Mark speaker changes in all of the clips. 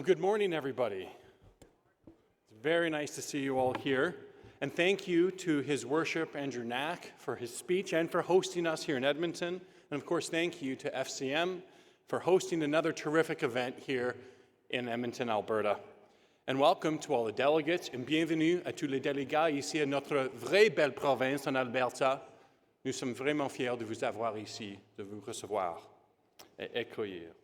Speaker 1: Well, good morning, everybody. It's very nice to see you all here. And thank you to His Worship Andrew Knack for his speech and for hosting us here in Edmonton. And of course, thank you to FCM for hosting another terrific event here in Edmonton, Alberta. And welcome to all the delegates et bienvenue à tous les délégats ici à notre vraie belle province en Alberta. Nous sommes vraiment fiers de vous avoir ici, de vous recevoir et accueillir.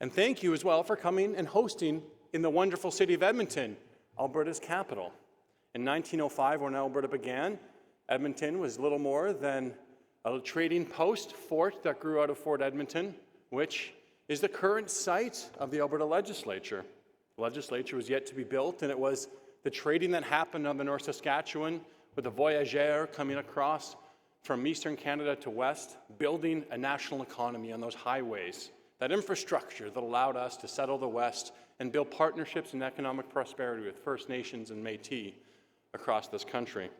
Speaker 1: And thank you as well for coming and hosting in the wonderful city of Edmonton, Alberta's capital. In 1905, when Alberta began, Edmonton was little more than a trading post fort that grew out of Fort Edmonton, which is the current site of the Alberta legislature. The legislature was yet to be built, and it was the trading that happened on the North Saskatchewan with the voyageurs coming across from eastern Canada to west, building a national economy on those highways. That infrastructure that allowed us to settle the West and build partnerships and economic prosperity with First Nations and Métis across this country.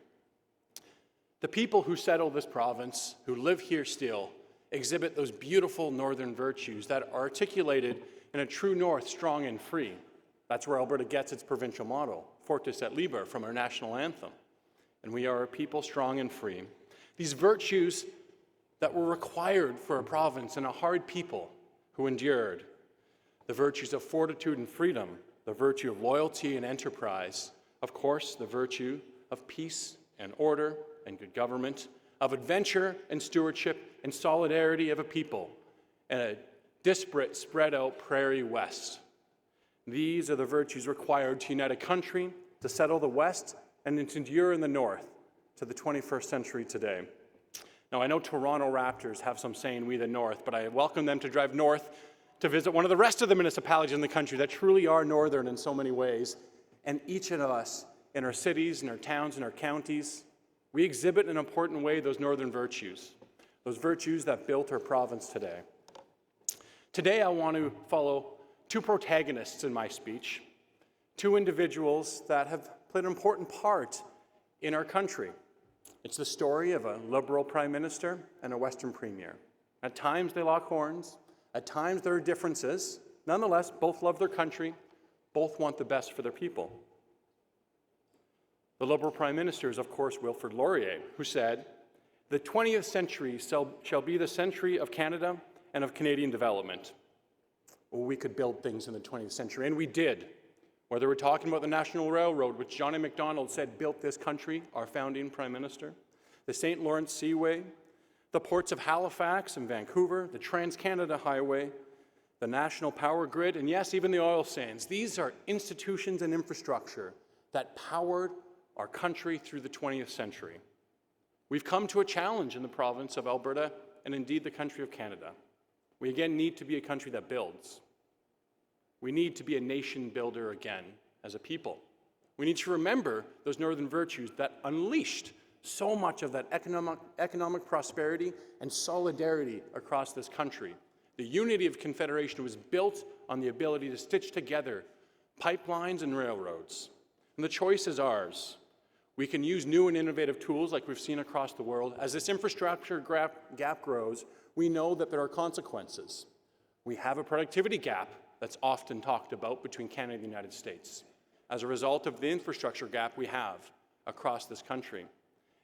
Speaker 1: The people who settle this province, who live here still, exhibit those beautiful northern virtues that are articulated in a true north, strong and free. That's where Alberta gets its provincial motto, Fortis et Liber, from our national anthem. And we are a people strong and free. These virtues that were required for a province and a hard people who endured, the virtues of fortitude and freedom, the virtue of loyalty and enterprise, of course, the virtue of peace and order and good government, of adventure and stewardship and solidarity of a people, and a disparate, spread out prairie west. These are the virtues required to unite a country, to settle the West, and to endure in the North to the 21st century today. Now, I know Toronto Raptors have some saying, "We the North," but I welcome them to drive north to visit one of the rest of the municipalities in the country that truly are northern in so many ways. And each of us, in our cities, in our towns, in our counties, we exhibit in an important way those northern virtues, those virtues that built our province today. Today, I want to follow two protagonists in my speech, two individuals that have played an important part in our country. It's the story of a Liberal Prime Minister and a Western Premier. At times they lock horns, at times there are differences. Nonetheless, both love their country, both want the best for their people. The Liberal Prime Minister is, of course, Wilfrid Laurier, who said, "The 20th century shall be the century of Canada and of Canadian development." Well, we could build things in the 20th century, and we did. Whether we're talking about the National Railroad, which John A. Macdonald said built this country, our founding Prime Minister, the St. Lawrence Seaway, the ports of Halifax and Vancouver, the Trans-Canada Highway, the National Power Grid, and yes, even the oil sands. These are institutions and infrastructure that powered our country through the 20th century. We've come to a challenge in the province of Alberta and indeed the country of Canada. We again need to be a country that builds. We need to be a nation builder again as a people. We need to remember those northern virtues that unleashed so much of that economic prosperity and solidarity across this country. The unity of Confederation was built on the ability to stitch together pipelines and railroads. And the choice is ours. We can use new and innovative tools like we've seen across the world. As this infrastructure gap grows, we know that there are consequences. We have a productivity gap that's often talked about between Canada and the United States as a result of the infrastructure gap we have across this country.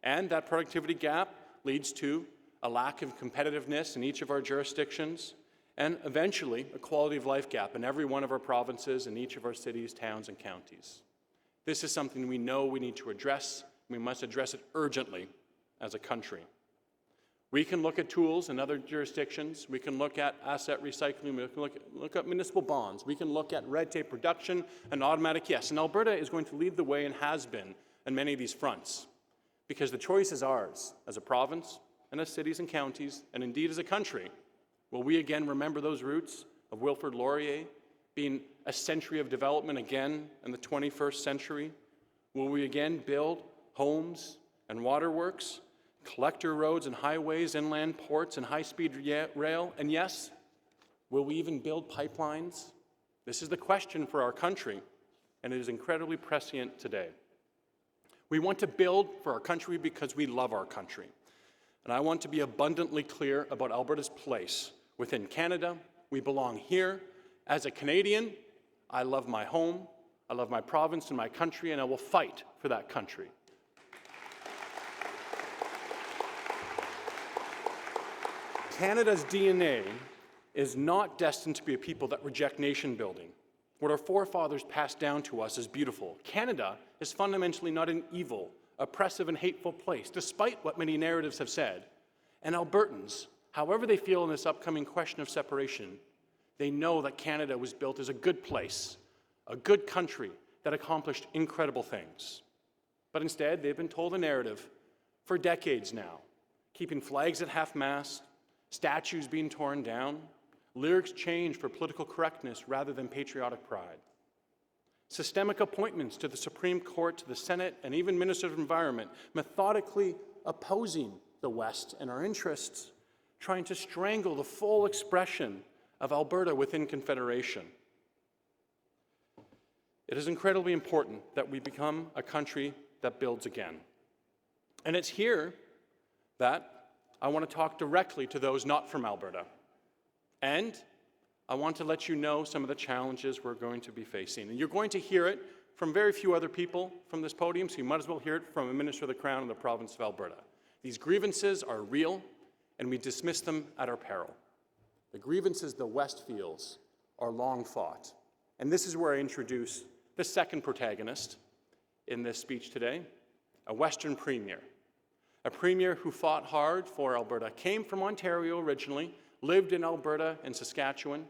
Speaker 1: And that productivity gap leads to a lack of competitiveness in each of our jurisdictions and eventually a quality of life gap in every one of our provinces and each of our cities, towns, and counties. This is something we know we need to address. We must address it urgently as a country. We can look at tools in other jurisdictions. We can look at asset recycling. We can look at municipal bonds. We can look at red tape reduction and automatic yes. And Alberta is going to lead the way and has been on many of these fronts because the choice is ours as a province and as cities and counties and indeed as a country. Will we again remember those roots of Wilfrid Laurier being a century of development again in the 21st century? Will we again build homes and waterworks, collector roads and highways, inland ports and high-speed rail? And yes, will we even build pipelines? This is the question for our country, and it is incredibly prescient today. We want to build for our country because we love our country. And I want to be abundantly clear about Alberta's place within Canada. We belong here. As a Canadian, I love my home, I love my province and my country, and I will fight for that country. Canada's DNA is not destined to be a people that reject nation building. What our forefathers passed down to us is beautiful. Canada is fundamentally not an evil, oppressive, and hateful place, despite what many narratives have said. And Albertans, however they feel in this upcoming question of separation, they know that Canada was built as a good place, a good country that accomplished incredible things. But instead, they've been told a narrative for decades now, keeping flags at half-mast, statues being torn down, lyrics changed for political correctness rather than patriotic pride. Systemic appointments to the Supreme Court, to the Senate, and even Minister of Environment, methodically opposing the West and our interests, trying to strangle the full expression of Alberta within Confederation. It is incredibly important that we become a country that builds again. And it's here that I want to talk directly to those not from Alberta. And I want to let you know some of the challenges we're going to be facing. And you're going to hear it from very few other people from this podium, so you might as well hear it from a Minister of the Crown in the province of Alberta. These grievances are real, and we dismiss them at our peril. The grievances the West feels are long fought. And this is where I introduce the second protagonist in this speech today, a Western Premier. A Premier who fought hard for Alberta, came from Ontario originally, lived in Alberta and Saskatchewan,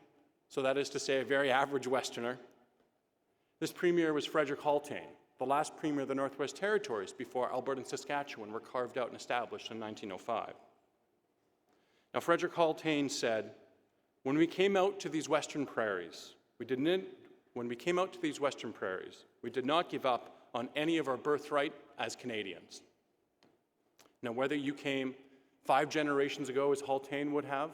Speaker 1: so that is to say a very average Westerner. This Premier was Frederick Haltane, the last Premier of the Northwest Territories before Alberta and Saskatchewan were carved out and established in 1905. Now, Frederick Haltane said, when we came out to these Western prairies, we did not give up on any of our birthright as Canadians. Now, whether you came 5 generations ago, as Haltane would have,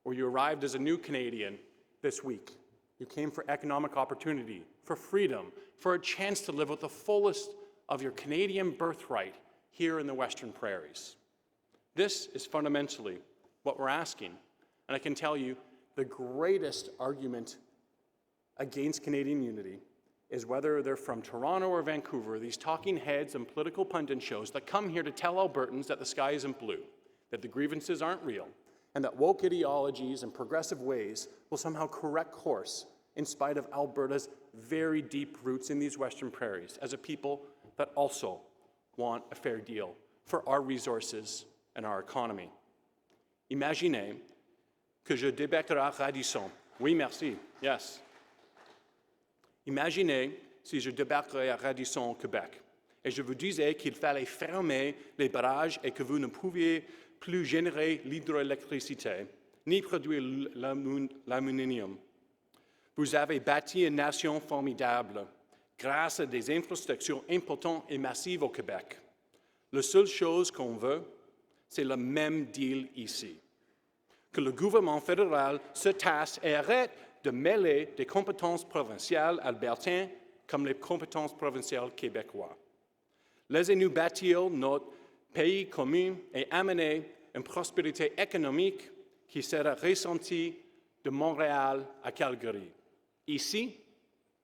Speaker 1: or you arrived as a new Canadian this week, you came for economic opportunity, for freedom, for a chance to live with the fullest of your Canadian birthright here in the Western prairies. This is fundamentally what we're asking. And I can tell you, the greatest argument against Canadian unity is whether they're from Toronto or Vancouver, these talking heads and political pundit shows that come here to tell Albertans that the sky isn't blue, that the grievances aren't real, and that woke ideologies and progressive ways will somehow correct course in spite of Alberta's very deep roots in these Western prairies as a people that also want a fair deal for our resources and our economy. Imaginez que je débarquerai à Radisson. Oui, merci. Yes. Imaginez si je débarquerais à Radisson, au Québec, et je vous disais qu'il fallait fermer les barrages et que vous ne pouviez plus générer l'hydroélectricité, ni produire l'aluminium. Vous avez bâti une nation formidable grâce à des infrastructures importantes et massives au Québec. La seule chose qu'on veut, c'est le même deal ici. Que le gouvernement fédéral se tasse et arrête de mêler des compétences provinciales albertaines comme les compétences provinciales québécoises. Laissez-nous bâtir notre pays commun et amener une prospérité économique qui sera ressentie de Montréal à Calgary. Ici,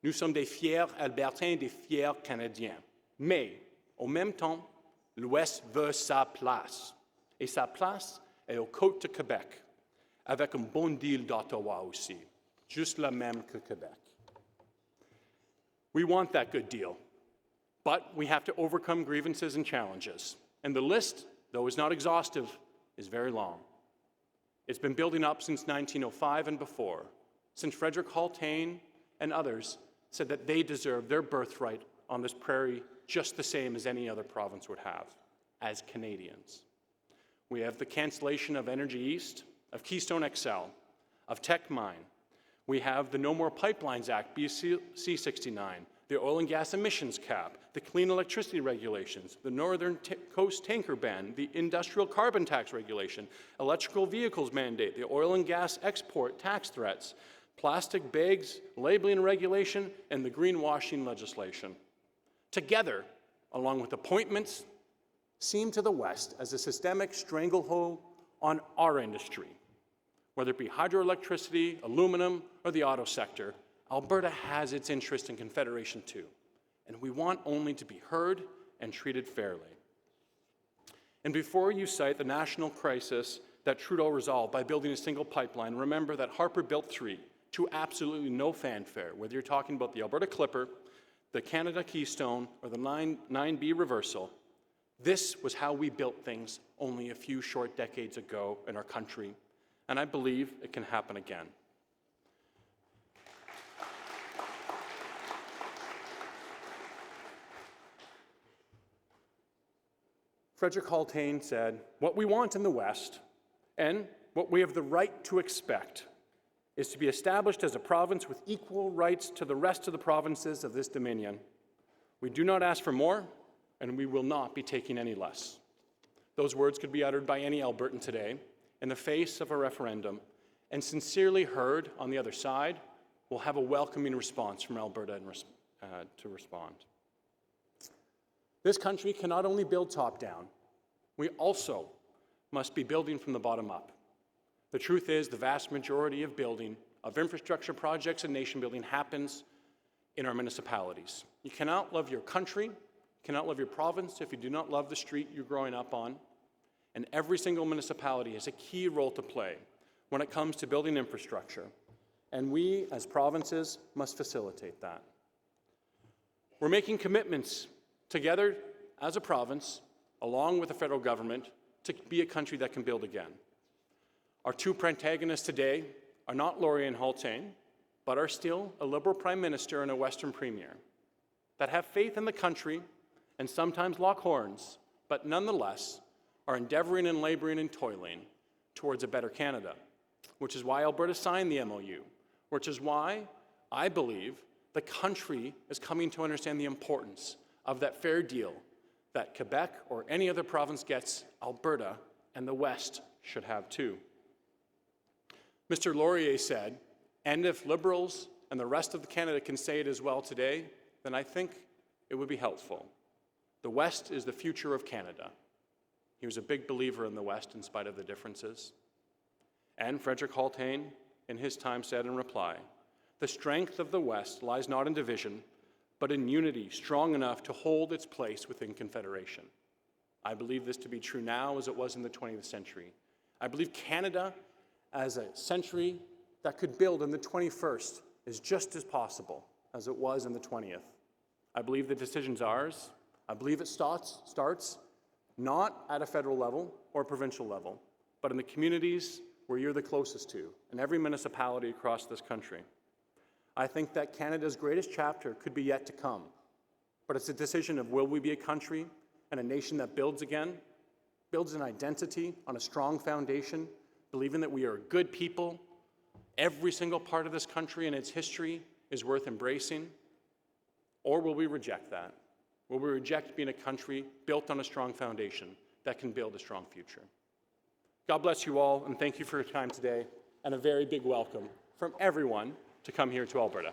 Speaker 1: nous sommes des fiers Albertains et des fiers Canadiens. Mais, en même temps, l'Ouest veut sa place. Et sa place est aux côtes de Québec, avec un bon deal d'Ottawa aussi. Just la même que Quebec. We want that good deal, but we have to overcome grievances and challenges. And the list, though is not exhaustive, is very long. It's been building up since 1905 and before, since Frederick Haltane and others said that they deserve their birthright on this prairie just the same as any other province would have, as Canadians. We have the cancellation of Energy East, of Keystone XL, of Tech Mine. We have the No More Pipelines Act, BC-69, the oil and gas emissions cap, the clean electricity regulations, the Northern Coast tanker ban, the industrial carbon tax regulation, electrical vehicles mandate, the oil and gas export tax threats, plastic bags labeling regulation, and the greenwashing legislation. Together, along with appointments, seem to the West as a systemic stranglehold on our industry. Whether it be hydroelectricity, aluminum, or the auto sector, Alberta has its interest in Confederation too, and we want only to be heard and treated fairly. And before you cite the national crisis that Trudeau resolved by building a single pipeline, remember that Harper built 3 to absolutely no fanfare, whether you're talking about the Alberta Clipper, the Canada Keystone, or the 9B reversal. This was how we built things only a few short decades ago in our country, and I believe it can happen again. Frederick Haltain said, "What we want in the West, and what we have the right to expect, is to be established as a province with equal rights to the rest of the provinces of this Dominion. We do not ask for more, and we will not be taking any less." Those words could be uttered by any Albertan today in the face of a referendum, and sincerely heard on the other side, will have a welcoming response from Alberta to respond. This country can not only build top-down, we also must be building from the bottom up. The truth is, the vast majority of building, of infrastructure projects and nation building happens in our municipalities. You cannot love your country, you cannot love your province if you do not love the street you're growing up on. And every single municipality has a key role to play when it comes to building infrastructure. And we, as provinces, must facilitate that. We're making commitments together as a province, along with the federal government, to be a country that can build again. Our 2 protagonists today are not Laurier and Haltain, but are still a Liberal Prime Minister and a Western Premier that have faith in the country and sometimes lock horns, but nonetheless are endeavoring and laboring and toiling towards a better Canada, which is why Alberta signed the MOU, which is why I believe the country is coming to understand the importance of that fair deal that Quebec or any other province gets, Alberta and the West should have too. Mr. Laurier said, and if Liberals and the rest of Canada can say it as well today, then I think it would be helpful. The West is the future of Canada. He was a big believer in the West in spite of the differences. And Frederick Haltain, in his time, said in reply, "The strength of the West lies not in division, but in unity strong enough to hold its place within Confederation." I believe this to be true now as it was in the 20th century. I believe Canada as a century that could build in the 21st is just as possible as it was in the 20th. I believe the decision's ours. I believe it starts not at a federal level or provincial level, but in the communities where you're the closest to, in every municipality across this country. I think that Canada's greatest chapter could be yet to come, but it's a decision of will we be a country and a nation that builds again, builds an identity on a strong foundation, believing that we are good people. Every single part of this country and its history is worth embracing. Or will we reject that? Will we reject being a country built on a strong foundation that can build a strong future? God bless you all, and thank you for your time today, and a very big welcome from everyone to come here to Alberta.